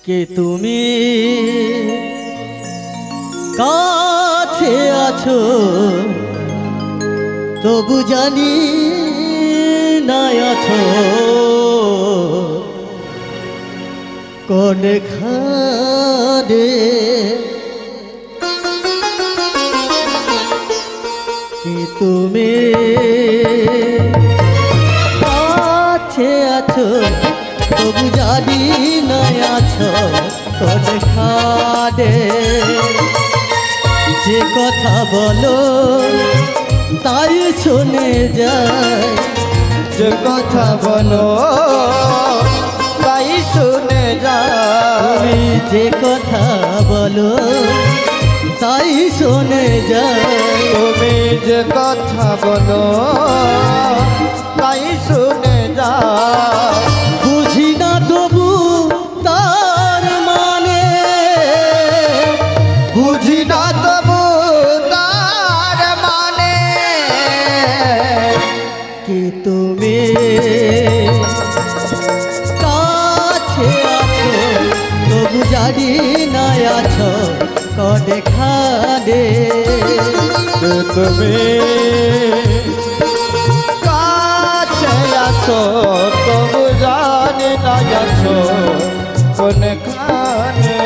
কে তুমি কাছে আছো তবু জানি না আছো কোন খানে কে তুমি কাছে আছো তবু জানি না আছো কোন খানে যে কথা বলো তাই শুনে যায় যে কথা বলো তাই শুনে যায় তুমি যে কথা বলো তাই শুনে যায় তুমি যে কথা বলো তাই শুনে যায় বুঝি না তবু তার মানে বুঝি না তবু তার মানে কি তুমি কাছে আছো তবু জানি না আছো কোনে খানে তুমি কাছে আছো তবু জানি না আছো কোনখানে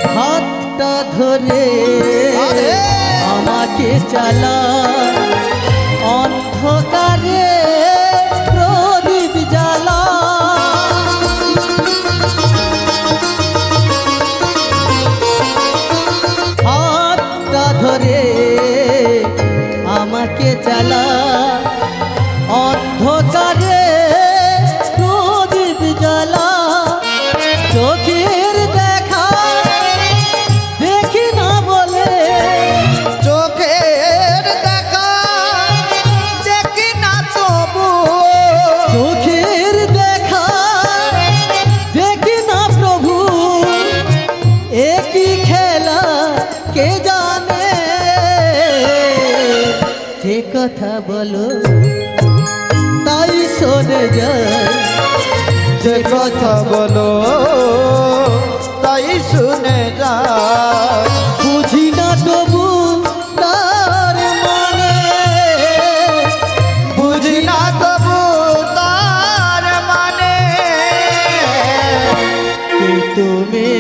হাতটা ধরে আমাকে চালা অন্ধকারে প্রদীপ জ্বালা হাতটা ধরে আমাকে চালা অন্ধকারে প্রদীপ জ্বালা চোখের দেখা দেখি না বলে চোখের দেখা দেখি না তবু চোখের দেখা দেখি না প্রভু একই খেলা কে জানে যে কথা বলো তাই শোনে যায় যে কথা বলো তাই শুনে যায় বুঝি না তবু তার মানে বুঝি না তবু তার মানে কি তুমি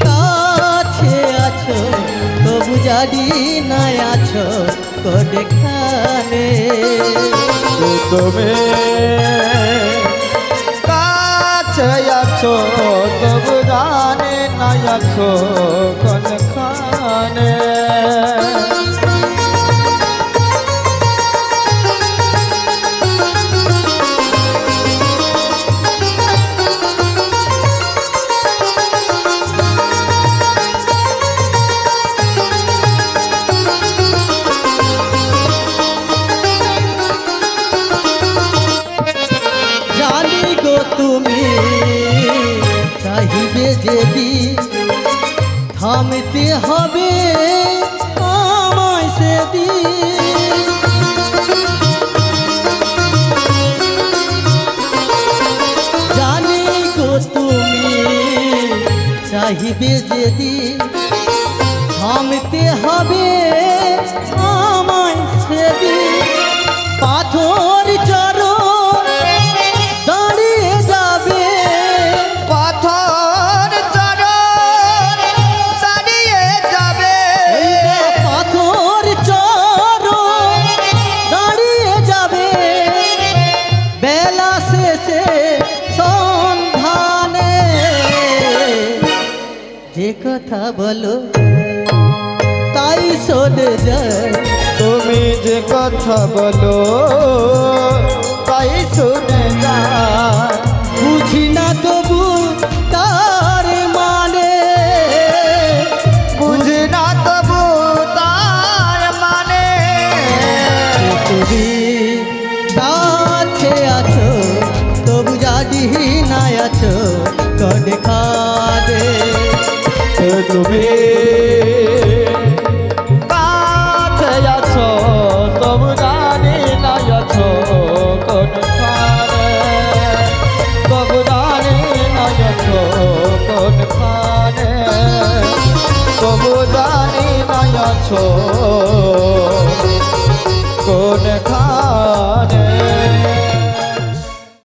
কাছে আছো তবু জানি না আছো কোনে খানে তুমি কাছে আছো তবু জানি না আছো কোনখানে জানি গো তুমি চাহিবে যদি থামতে হবে আমায় সেদিন জানি গো তুমি চাহিবে যদি থামতে হবে আমায় সেদিন পাথর চরণ দাঁড়িয়ে যাবে পাথর চরণ দাঁড়িয়ে যাবে পাথর চরণ দাঁড়িয়ে যাবে বেলা শেষে সন্ধানে যে কথা বলো তাই শোনে যায় তুমি যে কথা বলো তাই শুনে যায় বুঝি না তবু তার মানে বুঝি না তবু তার মানে নাই আছো কোন খানে তুমি কাছে আছো তবু জানি না আছো কোনখানে তবু জানি না আছো কোনখানে তবু জানি না আছো